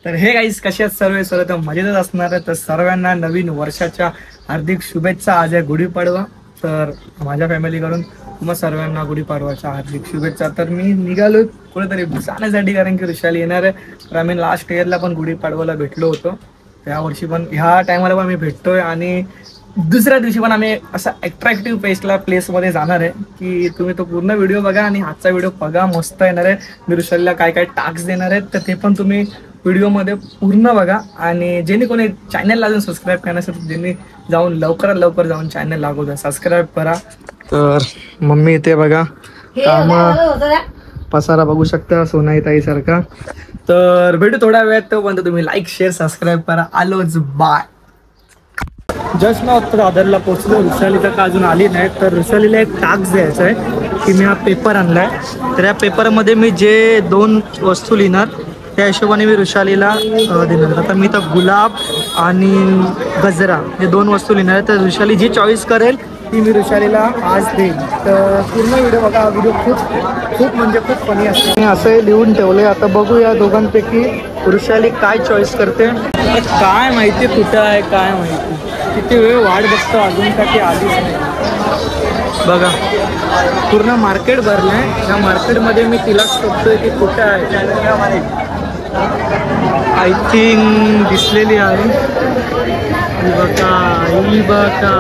तर hey guys कसे आहेत सर्व तर मजेतच असणार आहे. तर सर्वांना नवीन वर्षाच्या हार्दिक शुभेच्छा. आज आहे गुढीपाडवा. तर माझ्या फॅमिलीकडून मग सर्वांना गुढीपाडवाच्या हार्दिक शुभेच्छा. तर मी निघालो कुठेतरी जाण्यासाठी, कारण की ऋषाली येणार आहे. तर आम्ही लास्ट इयरला पण गुढीपाडवाला भेटलो होतो, त्या वर्षी पण ह्या टायमाला पण आम्ही भेटतोय. आणि दुसऱ्या दिवशी पण आम्ही असा अट्रॅक्टिव्ह प्लेसमध्ये जाणार आहे की तुम्ही तो पूर्ण व्हिडिओ बघा आणि आजचा व्हिडिओ बघा, मस्त येणार आहे. मी ऋषालीला काय काय टास्क देणार आहेत तर ते पण तुम्ही व्हिडिओमध्ये पूर्ण बघा. आणि ज्यांनी कोणी चॅनलला अजून सबस्क्राईब करण्यासाठी त्यांनी जाऊन लवकरात लवकर जाऊन चॅनल लागू द्या, सबस्क्राईब करा. तर मम्मी इथे बघा काम पसारा बघू शकता सोनाई सारखा. तर भेटू थोड्या वेळात, तोपर्यंत तुम्ही लाईक शेअर सबस्क्राईब करा. आलोच, बाय. जस्ट ना आता दादरला पोहोचलो. ऋषालीचा का अजून आली नाही, तर ऋषालीला एक टास्क द्यायचा आहे की मी हा पेपर आणलाय. तर या पेपरमध्ये मी जे 2 वस्तू लिहिणार त्या हिशोबाने मी ऋषालीला देणार. आता मी तर गुलाब आणि गजरा हे 2 वस्तू लिहिणार आहे. तर ऋषाली जी चॉईस करेल ती मी ऋषालीला आज देईन. तर पूर्ण व्हिडिओ बघा. व्हिडिओ खूप म्हणजे खूप फनी असते. मी असं लिहून ठेवले. आता बघू या दोघांपैकी ऋषाली काय चॉईस करते. काय माहिती कुठं आहे, काय माहिती. किती वेळ वाट बघतो अजून का ती आलीच नाही. बघा पूर्ण मार्केट भरलंय. या मार्केटमध्ये मी तिला शोधतोय की कुठं आहे. आय थिंक दिसलेली आहे. ही बघा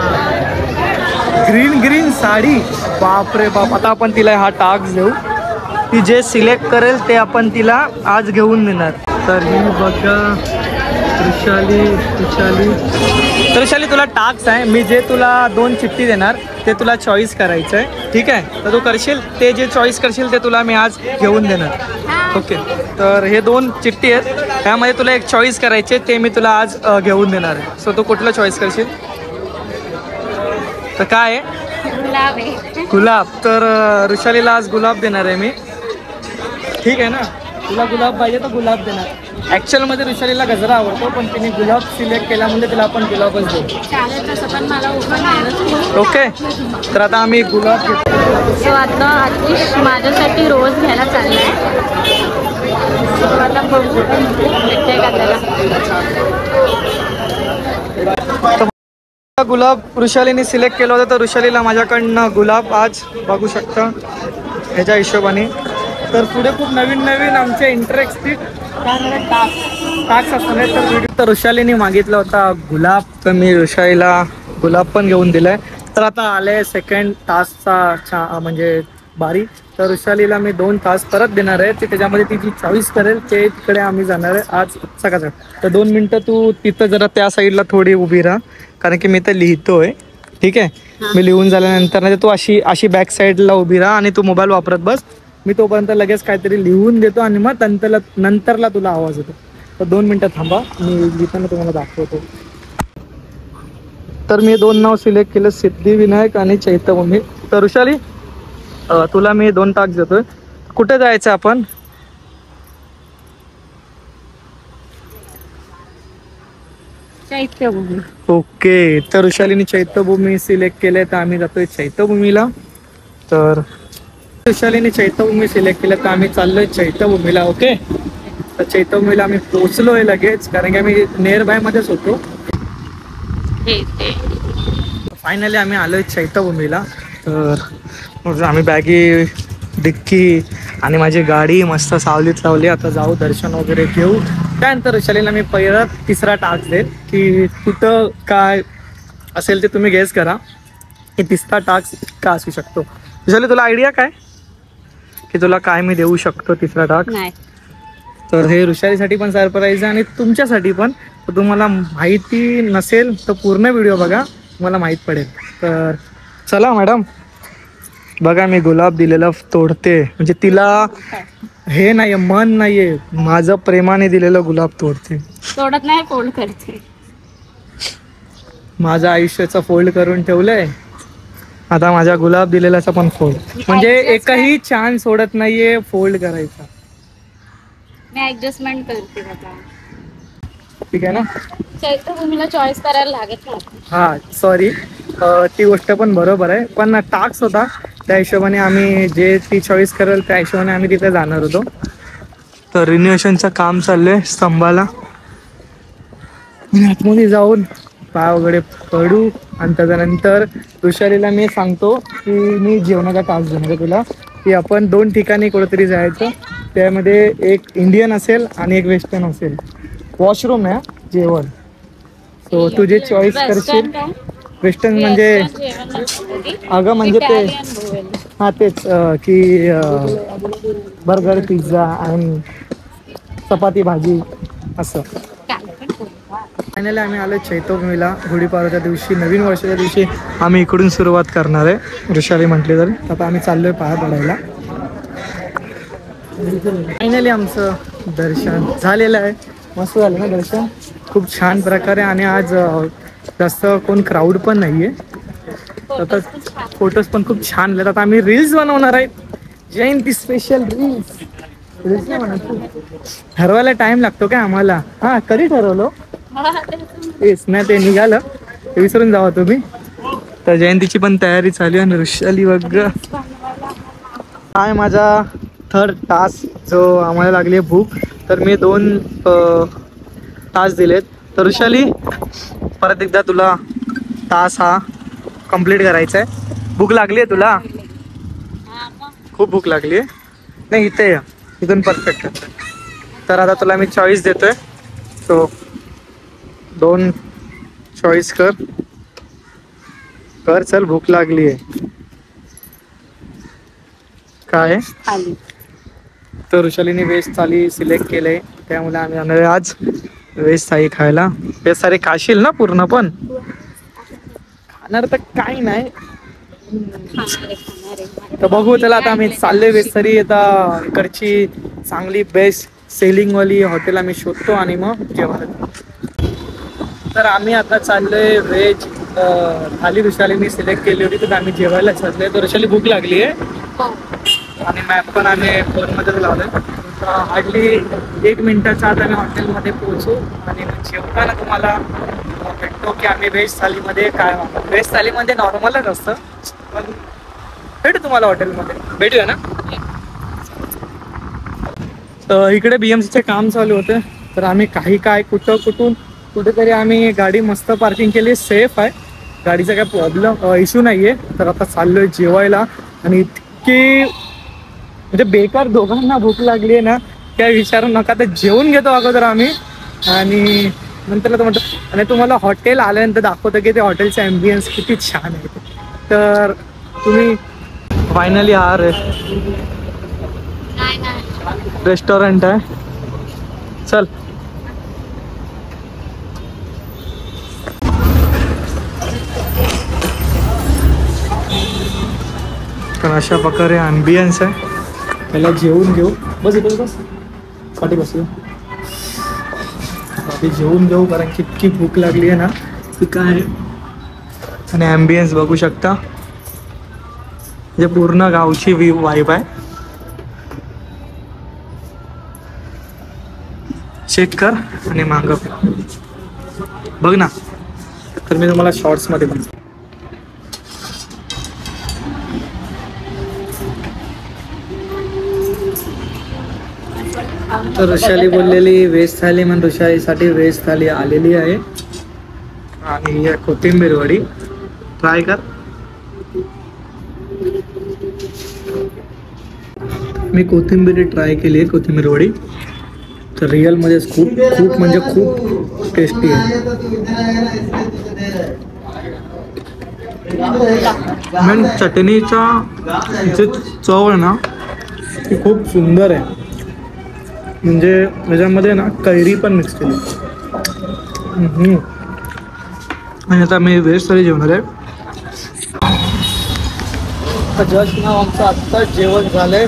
ग्रीन साडी. बापरे बाप. आता आपण तिला हा टास्क देऊ. ती जे सिलेक्ट करेल ते आपण तिला आज घेऊन देणार. तर ही बघा ऋषाली तुला टास्क आहे. मी जे तुला 2 चिठ्ठी देणार ते तुला चॉईस करायचं आहे, ठीक आहे. तर तू करशील ते जे चॉईस करशील ते तुला मी आज घेऊन देणार, ओके. तर हे 2 चिठ्ठी आहेत, त्यामध्ये तुला एक चॉईस करायचे ते मी तुला आज घेऊन देणार आहे. सो तू कुठलं चॉईस करशील. तर काय आहे गुलाब. तर ऋषालीला आज गुलाब देणार आहे मी, ठीक आहे ना. तुला गुलाब पाहिजे तर गुलाब देणार. ॲक्च्युअलमध्ये ऋषालीला गजरा आवडतो, पण तिने गुलाब सिलेक्ट केला म्हणजे तिला आपण गुलाबच देऊ. ओके. तर आता आम्ही गुलाब घेतो. सो आता आतिश माझ्यासाठी रोज घ्यायला चाललाय. आता बघू भेटते का त्याला. गुलाब ऋषालीने सिलेक्ट केलं होतं, तर ऋषालीला माझ्याकडनं गुलाब आज बघू शकता ह्याच्या हिशोबाने. तर पुढे खूप नवीन आमचे इंटरेस्टिंग टास्क असणार आहेत. तर व्हिडिओ तर ऋषालीने मागितला होता गुलाब, तर मी ऋषालीला गुलाब पण घेऊन दिलाय. तर आता आले सेकंड टास्कचा म्हणजे बारी. तर ऋषालीला मी 2 तास परत देणार आहे. ते त्याच्यामध्ये ती जी चॉईस करेल ते तिकडे आम्ही जाणार आहे आज सकाळचं. तर 2 मिनटं तू तिथं जरा त्या साईडला थोडी उभी राहा, कारण की मी तर लिहितोय, ठीक आहे. मी लिहून झाल्यानंतर ना तू अशी बॅक साईडला उभी राहा आणि तू मोबाईल वापरत बस. मी तोपर्यंत लगेच काहीतरी लिहून देतो आणि मग नंतरला तुला आवाज येतो. तर 2 मिनटं थांबा, मी लिहिताना तुम्हाला दाखवतो. तर मी 2 नाव सिलेक्ट केलं, सिद्धिविनायक आणि चैत्यभूमी. तर ऋषाली तुला मी 2 टास्क देतोय. कुठे जायचं आपण. चैत्यभूमी. ओके. तर ऋषालीने चैत्यभूमी सिलेक्ट केले, तर आम्ही जातोय चैत्यभूमीला. तर ऋषालीने चैत्यभूमी सिलेक्ट केलं, तर आम्ही चाललोय चैत्यभूमीला, ओके. तर चैत्यभूमीला आम्ही पोहोचलोय लगेच, कारण की आम्ही नियर बाय मध्येच होतो. फायनली आम्ही आलोय चैत्यभूमीला. तर मग आम्ही बॅगी, डिक्की आणि माझी गाडी मस्त सावलीत लावली. आता जाऊ दर्शन वगैरे घेऊ. त्यानंतर ऋषालीला मी पहिला 3रा टास्क देईल की कुठं काय असेल ते तुम्ही गेस करा की 3रा टास्क का असू शकतो. ऋषाली तुला आयडिया काय की तुला काय मी देऊ शकतो 3रा टास्क. तर हे ऋषालीसाठी पण सरप्राईज आहे आणि तुमच्यासाठी पण. तर तुम्हाला माहिती नसेल तर पूर्ण व्हिडिओ बघा, तुम्हाला माहीत पडेल. तर चला मॅडम, बघा मी गुलाब दिलेला तोडते. म्हणजे तिला हे नाहीये, मन नाहीये, माझं प्रेमाने दिलेलं गुलाब तोडते. तोडत नाही, फोल्ड करते. माझं आयुष्याचं फोल्ड करून ठेवलंय. आता माझ्या गुलाब दिलेल्याचा पण फोल्ड. म्हणजे एकही चान्स सोडत नाहीये फोल्ड करायचा. मी ऍडजस्टमेंट करते आता, ठीक आहे ना. चैत्यभूमीला चॉईस करायला लागत नाही. हा सॉरी, ती गोष्ट पण बरोबर आहे. पण टास्क होता त्या हिशोबाने आम्ही जे ती चॉईस करेल त्या हिशोबाने आम्ही तिथे जाणार होतो. तर रिनोव्हेशनचं काम चाललंय स्तंभाला. आतमध्ये जाऊन पाय वगैरे पडू आणि त्याच्यानंतर ऋषालीला मी सांगतो की मी जेवणाचा टास्क देणार तुला, की आपण 2 ठिकाणी कुठेतरी जायचं. त्यामध्ये एक इंडियन असेल आणि एक वेस्टर्न असेल. वॉशरूम आहे जेवण. सो तू जे चॉईस करशील. वेस्टर्न म्हणजे अगं म्हणजे ते हां तेच की बर्गर पिझ्झा आणि चपाती भाजी असं. फायनली आम्ही आलो चैतवणीला. गुढीपाडव्याच्या दिवशी, नवीन वर्षाच्या दिवशी आम्ही इकडून सुरुवात करणार आहे. ऋषाली म्हटली तर आता आम्ही चाललोय पाया पडायला. फायनली आमचं दर्शन झालेलं आहे. मस्त झालं ना दर्शन, खूप छान प्रकारे. आणि आज जास्त कोण क्राऊड पण नाही आहे. आता फोटोज पण खूप छान आले. आता आम्ही रील्स बनवणार आहेत, जयंती स्पेशल रील्स. ठरवायला टाइम लागतो काय आम्हाला? हां कधी ठरवलं तेच नाही, ते निघालं ते विसरून जावा तुम्ही. तर जयंतीची पण तयारी चालू आहे. आणि ऋषाली बघ काय माझा 3rd टास्क जो आम्हाला लागली आहे भूक. तर मी 2 टास्क दिलेत. तर ऋषाली परत एकदा तुला टास्क हा कंप्लीट करायचा आहे. भूक लागली आहे तुला? खूप भूक लागली आहे. नाही इथे या, इथून परफेक्ट. तर आता तुला मी चॉईस देतोय. सो 2 चॉईस कर चल, भूक लागली आहे. काय तर ऋषालीने व्हेज थाली सिलेक्ट केलंय, त्यामुळे आम्ही जाणार आहे आज व्हेज थाली खायला. हे सारे खाशील ना पूर्ण? पण खाणार तर काही नाही. तर बघू त्याला. आता आम्ही चाललोय व्हेज थाली. आता इकडची चांगली बेस्ट सेलिंगवाली हॉटेल आम्ही शोधतो आणि मग जेवायला. तर आम्ही आता चाललोय व्हेज थाली ऋषालीने सिलेक्ट केली होती, तर आम्ही जेवायला चाललोय. तर ऋषाली भूक लागली आहे आणि मॅप पण आम्ही फोनमध्येच लावलोय. हार्डली 1 मिनिटाच्या आत आम्ही हॉटेलमध्ये पोहोचू आणि जेवताना तुम्हाला भेटतो की आम्ही व्हेज थालीमध्ये काय. व्हेज थालीमध्ये नॉर्मलच असतं, पण भेटू तुम्हाला हॉटेलमध्ये. भेटूया ना? तर इकडे BMCचे काम चालू होते. तर आम्ही काय कुठून कुठेतरी आम्ही गाडी मस्त पार्किंग केली. सेफ आहे, गाडीचा काय प्रॉब्लेम इश्यू नाही आहे. तर आता चाललोय जेवायला. आणि इतकी म्हणजे बेकार दोघांना भूक लागली आहे ना, काय विचारू नका. तर जेवून घेतो अगोदर आम्ही आणि नंतर तर म्हणतो. आणि तुम्हाला हॉटेल आल्यानंतर दाखवतो की ते हॉटेलचा ॲम्बियन्स किती छान आहे. तर तुम्ही फायनली रेस्टॉरंट आहे. चल तर अशा प्रकारे ॲम्बियन्स आहे. पहिला जेवून घेऊ. बस इथे बस, पाठी बसूया. पाठी जेवून घेऊ कारण की इतकी भूक लागली आहे ना की काय. आणि ॲम्बियन्स बघू शकता, म्हणजे पूर्ण गावची वाईब आहे. चेक कर आणि मागं बघ ना. तर मी तुम्हाला शॉर्ट्समध्ये पण. तर ऋषाली बोललेली व्हेज थाली, म्हणून ऋषालीसाठी व्हेज थाली आलेली आहे. आणि कोथिंबीर वडी ट्राय कर. मी कोथिंबीर ट्राय केली आहे, कोथिंबीर वडी. तर रिअलमध्येच खूप म्हणजे खूप टेस्टी आहे. मेन चटणीचा जे चव आहे ना ती खूप सुंदर आहे. म्हणजे त्याच्यामध्ये ना कैरी पण मिक्स केली. आणि आता मी व्हेज थाली जेवणार आहे. जस्ट नाव आमचं आत्ताच जेवण झालंय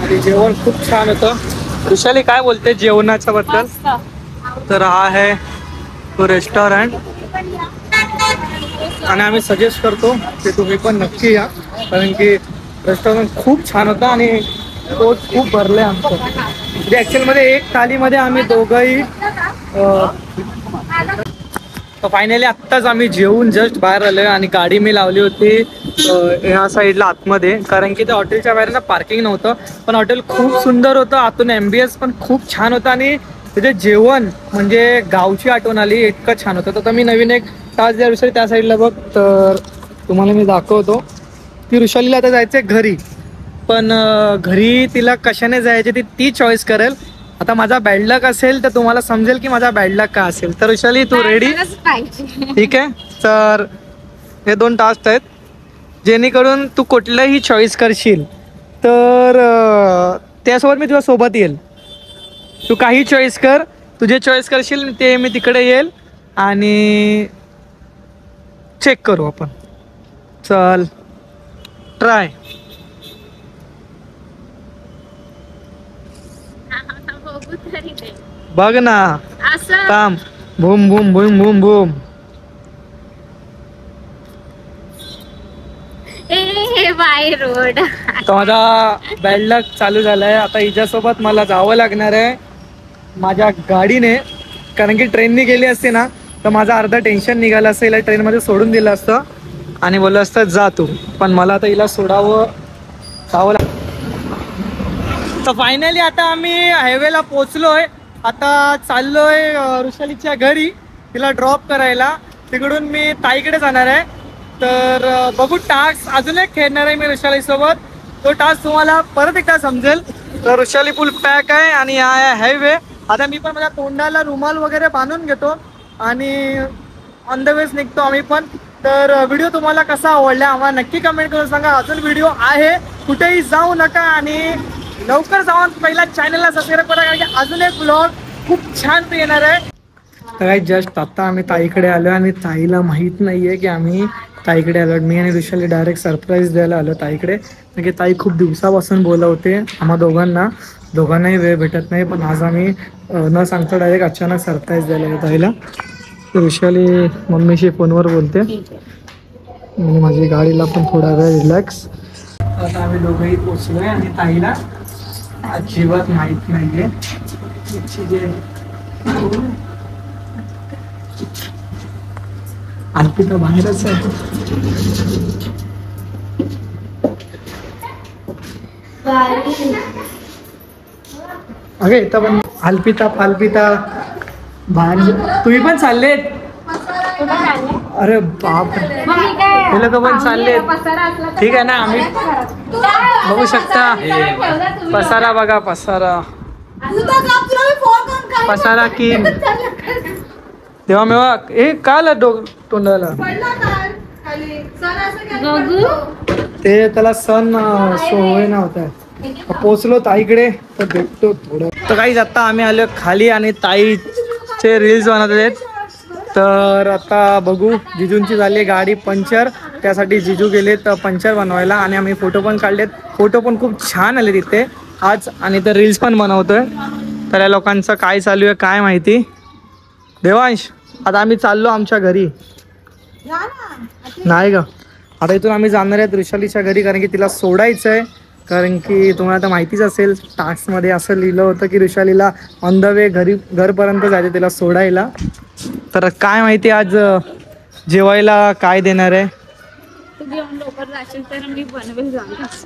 आणि जेवण खूप छान होतं. ऋषाली काय बोलते जेवणाच्या बद्दल? तर हा आहे तो रेस्टॉरंट आणि आम्ही सजेस्ट करतो की तुम्ही पण नक्की या, कारण की रेस्टॉरंट खूप छान होतं आणि पोट खूप भरलं आहे आमचं. म्हणजे ॲक्च्युअलमध्ये एक थालीमध्ये आम्ही दोघंही तर फायनली आत्ताच आम्ही जेवून जस्ट बाहेर आलोय आणि गाडी मी लावली होती ह्या साईडला आतमध्ये, कारण की त्या हॉटेलच्या बाहेर ना पार्किंग नव्हतं. पण हॉटेल खूप सुंदर होतं, आतून एम्बियन्स पण खूप छान होतं आणि तिथे जेवण म्हणजे गावची आठवण आली, इतकं छान होतं. तर मी नवीन एक तास द्या ऋषाली त्या साईडला बघ, तर तुम्हाला मी दाखवतो की ऋषालीला आता जायचं आहे घरी. पण घरी तिला कशाने जायचे ती चॉईस करेल. आता माझा बॅड लक असेल तर तुम्हाला समजेल की माझा बॅड लक का असेल. तर ऋषाली तू रेडी? पाहिजे. ठीक आहे. तर हे 2 टास्क आहेत, जेणेकरून तू कुठलंही चॉईस करशील तर त्यासोबत मी तुझ्या सोबत येईल. तू काही चॉईस कर, तुझे चॉईस करशील ते मी तिकडे येईल आणि चेक करू आपण. चल ट्राय. बघू तरी ते. बघ ना, असं थांब. Boom boom boom boom boom. हे बाय रोड. तर माझा बॅड लक चालू झालाय. आता हिच्यासोबत मला जावं लागणार आहे माझ्या गाडीने, कारण की ट्रेनने गेली असते ना तर माझं अर्धा टेन्शन निघालं असतं. हिला ट्रेनमध्ये सोडून दिलं असतं आणि बोललं असतं जा तू, पण मला आता हिला सोडावं जावं लागतं. तर फायनली आता आम्ही हायवेला पोचलोय. आता चाललोय ऋषालीच्या घरी तिला ड्रॉप करायला. तिकडून मी ताईकडे जाणार आहे. तर बघू, टास्क अजून एक खेळणार आहे मी ऋषाली सोबत. तो टास्क तुम्हाला परत एकदा समजेल. तर ऋषाली फुल पॅक आहे आणि हा आहे हायवे. आता मी पण माझ्या तोंडाला रुमाल वगैरे बांधून घेतो आणि ऑन द वेज निघतो आम्ही पण. तर व्हिडिओ तुम्हाला कसा आवडला आम्हाला नक्की कमेंट करून सांगा. अजून व्हिडिओ आहे, कुठेही जाऊ नका आणि लवकर जाऊन पहिला चॅनलला सबस्क्राईब करा, कारण की अजून एक ब्लॉग खूप छान येणार आहे. तर काही जस्ट आता आम्ही ताईकडे आलो आणि ताईला माहीत नाही आहे की आम्ही ताईकडे आलो. मी आणि ऋषाली डायरेक्ट सरप्राईज द्यायला आलो ताईकडे, कारण की ताई खूप दिवसापासून बोलवते आम्हा दोघांनाही वेळ भेटत नाही. पण आज आम्ही न सांगता डायरेक्ट अचानक सरप्राईज द्यायला आलो ताईला. ऋषाली मम्मीशी फोनवर बोलते आणि माझी गाडीला पण थोडा वेळ रिलॅक्स. आता आम्ही दोघंही पोचलोय आणि ताईला अजिबात माहित नाहीये. आणखी तर बाहेरच आहे. अगे इथं पण अल्पिता बाहेर तुम्ही पण चाललेत? अरे बाप, हे लोक पण चाललेत. ठीक आहे ना, आम्ही बघू शकता. पसारा बघा, पसारा की तेव्हा मेव्हा हे काल तोंडाला ते त्याला सण सोय नव्हता. पोचलो ताईकडे तर भेटतो थोडं. तर काही आता आम्ही आलो खाली आणि ताईचे रील्स बनवत आहेत. तर आता बघू, जिजूंची झाली गाडी पंक्चर, त्यासाठी जिजू गेले तर पंक्चर बनवायला आणि आम्ही फोटो पण काढलेत. फोटो पण खूप छान आले तिथे आज आणि तर रील्स पण बनवतोय. तर या लोकांचं काय चालू आहे काय माहिती. देवांश, आता आम्ही चाललो आमच्या घरी. नाही ग, आता इथून आम्ही जाणार आहेत ऋषालीच्या घरी, कारण की तिला सोडायचं आहे. कारण की तुम्हाला तर माहितीच असेल टास्कमध्ये असं लिहिलं होतं की ऋषालीला ऑन द वे घरपर्यंत जायचं तिला सोडायला. तर काय माहिती आज जेवायला काय देणार आहे.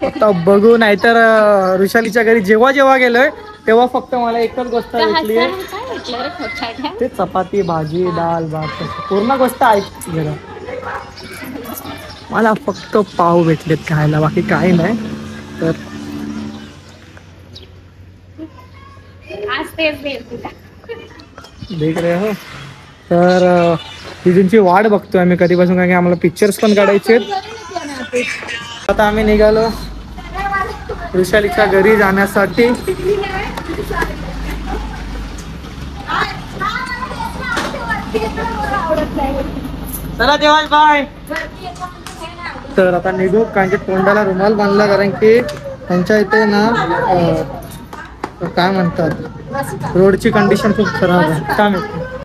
आता बघू, नाहीतर ऋषालीच्या घरी जेव्हा गेलोय तेव्हा फक्त मला एकच गोष्ट भेटली आहे, ते चपाती भाजी डाळ भात, पूर्ण गोष्ट ऐक जरा. मला फक्त पाव भेटलेत खायला, बाकी काही नाही. तर देख रे हो. तर तिथूनची वाट बघतोय आम्ही कधीपासून, कारण की आम्हाला पिक्चर्स पण काढायचे आहेत. आता आम्ही निघालो ऋषालीच्या घरी जाण्यासाठी. चला देवाज बाय. तर आता निघू, कारण की तोंडाला रुमाल बांधला, कारण की त्यांच्या इथे ना काय म्हणतात रोडची कंडिशन खूप खराब आहे. काय माहिती